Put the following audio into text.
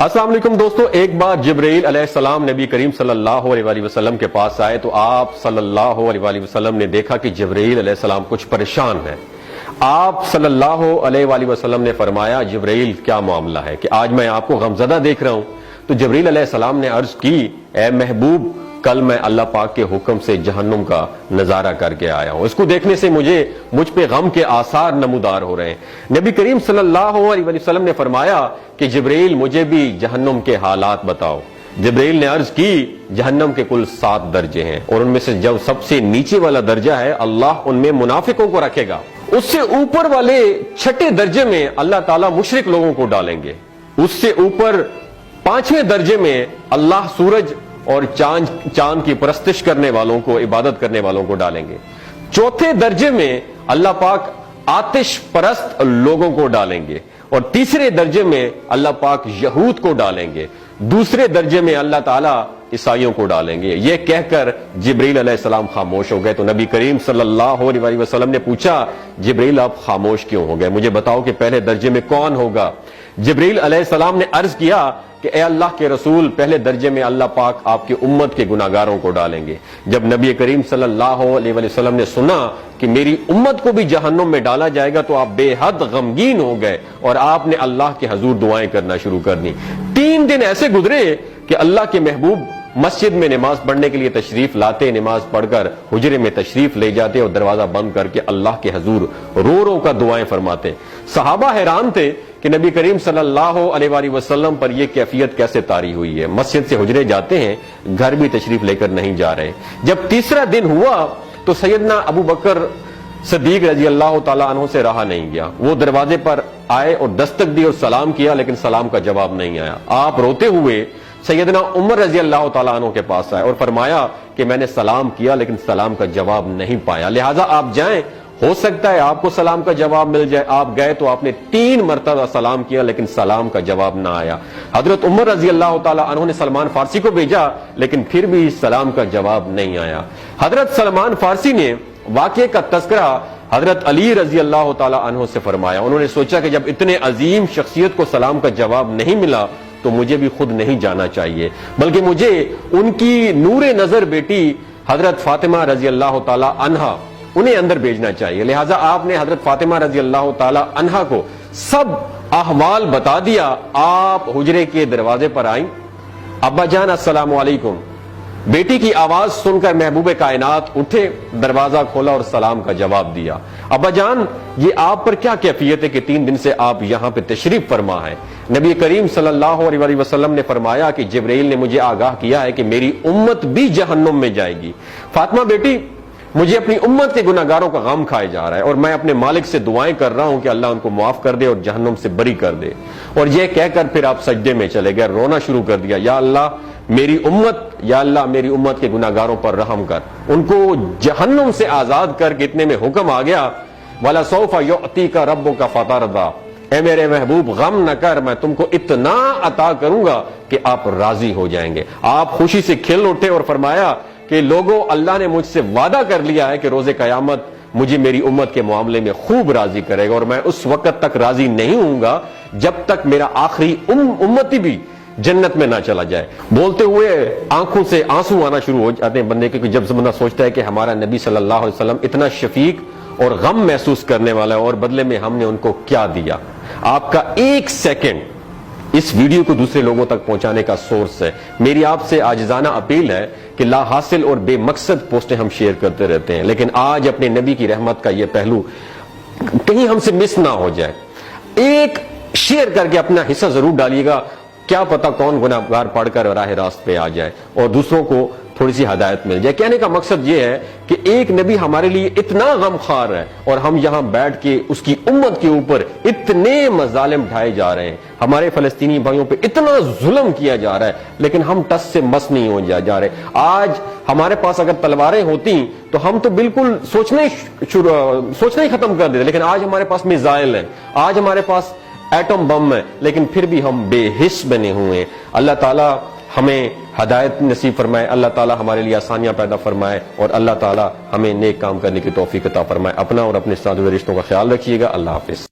السلام علیکم دوستو، ایک بار جبرائیل علیہ السلام نبی کریم صلی اللہ علیہ وآلہ وسلم کے پاس آئے تو آپ صلی اللہ علیہ وآلہ وسلم نے دیکھا کہ جبرائیل علیہ السلام کچھ پریشان ہے۔ آپ صلی اللہ علیہ وآلہ وسلم نے فرمایا، جبرائیل کیا معاملہ ہے کہ آج میں آپ کو غمزدہ دیکھ رہا ہوں؟ تو جبرائیل علیہ السلام نے عرض کی، اے محبوب، کل میں اللہ پاک کے حکم سے جہنم کا نظارہ کر کے آیا ہوں، اس کو دیکھنے سے مجھ پہ غم کے آثار نمودار ہو رہے ہیں۔ نبی کریم صلی اللہ علیہ وسلم نے فرمایا کہ جبرائیل مجھے بھی جہنم کے حالات بتاؤ۔ جبرائیل نے عرض کی، جہنم کے کل 7 درجے ہیں اور ان میں سے جو سب سے نیچے والا درجہ ہے اللہ ان میں منافقوں کو رکھے گا، اس سے اوپر والے 6 درجے میں اللہ تعالیٰ مشرک لوگوں کو ڈالیں گے، اس سے اوپر 5ویں درجے میں اللہ سورج اور چاند کی پرستش کرنے والوں کو، عبادت کرنے والوں کو ڈالیں گے، 4تھے درجے میں اللہ پاک آتش پرست لوگوں کو ڈالیں گے، اور 3رے درجے میں اللہ پاک یہود کو ڈالیں گے، 2 درجے میں اللہ تعالیٰ عیسائیوں کو ڈالیں گے۔ یہ کہہ کر جبرائیل علیہ السلام خاموش ہو گئے تو نبی کریم صلی اللہ علیہ وسلم نے پوچھا، جبرائیل آپ خاموش کیوں ہو گئے؟ مجھے بتاؤ کہ پہلے درجے میں کون ہوگا؟ جبرائیل علیہ السلام نے عرض کیا کہ اے اللہ کے رسول، پہلے درجے میں اللہ پاک آپ کی امت کے گناہگاروں کو ڈالیں گے۔ جب نبی کریم صلی اللہ علیہ وسلم نے سنا کہ میری امت کو بھی جہنم میں ڈالا جائے گا تو آپ بے حد غمگین ہو گئے اور آپ نے اللہ کے حضور دعائیں کرنا شروع کر دی۔ 3 دن ایسے گزرے کہ اللہ کے محبوب مسجد میں نماز پڑھنے کے لیے تشریف لاتے، نماز پڑھ کر حجرے میں تشریف لے جاتے اور دروازہ بند کر کے اللہ کے حضور رو رو کا دعائیں فرماتے۔ صحابہ حیران تھے کہ نبی کریم صلی اللہ علیہ وآلہ وسلم پر یہ کیفیت کیسے طاری ہوئی ہے، مسجد سے حجرے جاتے ہیں، گھر بھی تشریف لے کر نہیں جا رہے۔ جب 3را دن ہوا تو سیدنا ابو بکر صدیق رضی اللہ تعالیٰ عنہ سے رہا نہیں گیا، وہ دروازے پر آئے اور دستک دی اور سلام کیا، لیکن سلام کا جواب نہیں آیا۔ آپ روتے ہوئے سیدنا عمر رضی اللہ تعالیٰ عنہ کے پاس آئے اور فرمایا کہ میں نے سلام کیا لیکن سلام کا جواب نہیں پایا، لہٰذا آپ جائیں، ہو سکتا ہے آپ کو سلام کا جواب مل جائے۔ آپ گئے تو آپ نے 3 مرتبہ سلام کیا لیکن سلام کا جواب نہ آیا۔ حضرت عمر رضی اللہ تعالیٰ عنہ نے سلمان فارسی کو بھیجا لیکن پھر بھی سلام کا جواب نہیں آیا۔ حضرت سلمان فارسی نے واقعے کا تذکرہ حضرت علی رضی اللہ تعالیٰ عنہ سے فرمایا۔ انہوں نے سوچا کہ جب اتنے عظیم شخصیت کو سلام کا جواب نہیں ملا تو مجھے بھی خود نہیں جانا چاہیے، بلکہ مجھے ان کی نور نظر بیٹی حضرت فاطمہ رضی اللہ تعالیٰ عنہا انہیں اندر بھیجنا چاہیے۔ لہٰذا آپ نے حضرت فاطمہ رضی اللہ تعالیٰ عنہا کو سب احوال بتا دیا۔ آپ حجرے کے دروازے پر آئیں، ابا جان السلام علیکم، بیٹی کی آواز سن کر محبوب کائنات اٹھے، دروازہ کھولا اور سلام کا جواب دیا۔ ابا جان، یہ آپ پر کیا کیفیت ہے کہ 3 دن سے آپ یہاں پہ تشریف فرما ہے؟ نبی کریم صلی اللہ علیہ وسلم نے فرمایا کہ جبرائیل نے مجھے آگاہ کیا ہے کہ میری امت بھی جہنم میں جائے گی۔ فاطمہ بیٹی، مجھے اپنی امت کے گناہگاروں کا غم کھائے جا رہا ہے اور میں اپنے مالک سے دعائیں کر رہا ہوں کہ اللہ ان کو معاف کر دے اور جہنم سے بری کر دے۔ اور یہ کہہ کر پھر آپ سجدے میں چلے گئے، رونا شروع کر دیا، یا اللہ میری امت کے گناہگاروں پر رحم کر، ان کو جہنم سے آزاد کر کے۔ اتنے میں حکم آ گیا، وَلَسَوْفَ يُعْطِيكَ رَبُّكَ فَتَرْضَىٰ، اے میرے محبوب غم نہ کر، میں تم کو اتنا عطا کروں گا کہ آپ راضی ہو جائیں گے۔ آپ خوشی سے کھل اٹھے اور فرمایا کہ لوگوں، اللہ نے مجھ سے وعدہ کر لیا ہے کہ روز قیامت مجھے میری امت کے معاملے میں خوب راضی کرے گا، اور میں اس وقت تک راضی نہیں ہوں گا جب تک میرا آخری امتی بھی جنت میں نہ چلا جائے۔ بولتے ہوئے آنکھوں سے آنسو آنا شروع ہو جاتے ہیں بندے کے، کہ جب بندہ سوچتا ہے کہ ہمارا نبی صلی اللہ علیہ وسلم اتنا شفیق اور غم محسوس کرنے والا ہے اور بدلے میں ہم نے ان کو کیا دیا۔ آپ کا 1 سیکنڈ اس ویڈیو کو دوسرے لوگوں تک پہنچانے کا سورس ہے۔ میری آپ سے عاجزانہ اپیل ہے کہ لا حاصل اور بے مقصد پوسٹیں ہم شیئر کرتے رہتے ہیں، لیکن آج اپنے نبی کی رحمت کا یہ پہلو کہیں ہم سے مس نہ ہو جائے۔ ایک شیئر کر کے اپنا حصہ ضرور ڈالیے گا، کیا پتہ کون گناہگار پڑھ کر راہ راست پہ آ جائے اور دوسروں کو تھوڑی سی ہدایت مل جائے۔ کہنے کا مقصد یہ ہے کہ ایک نبی ہمارے لیے اتنا غم خوار ہے اور ہم یہاں بیٹھ کے اس کی امت کے اوپر اتنے مظالم ڈھائے جا رہے ہیں، ہمارے فلسطینی بھائیوں پہ اتنا ظلم کیا جا رہا ہے، لیکن ہم ٹس سے مس نہیں ہو جا رہے۔ آج ہمارے پاس اگر تلواریں ہوتی تو ہم تو بالکل سوچنا ہی ختم کر دیتے، لیکن آج ہمارے پاس میزائل ہیں، آج ہمارے پاس ایٹم بم ہے، لیکن پھر بھی ہم بے حس بنے ہوئے ہیں۔ اللہ تعالیٰ ہمیں ہدایت نصیب فرمائے، اللہ تعالیٰ ہمارے لیے آسانیاں پیدا فرمائے اور اللہ تعالیٰ ہمیں نیک کام کرنے کی توفیق عطا فرمائے۔ اپنا اور اپنے ساتھ رشتوں کا خیال رکھیے گا۔ اللہ حافظ۔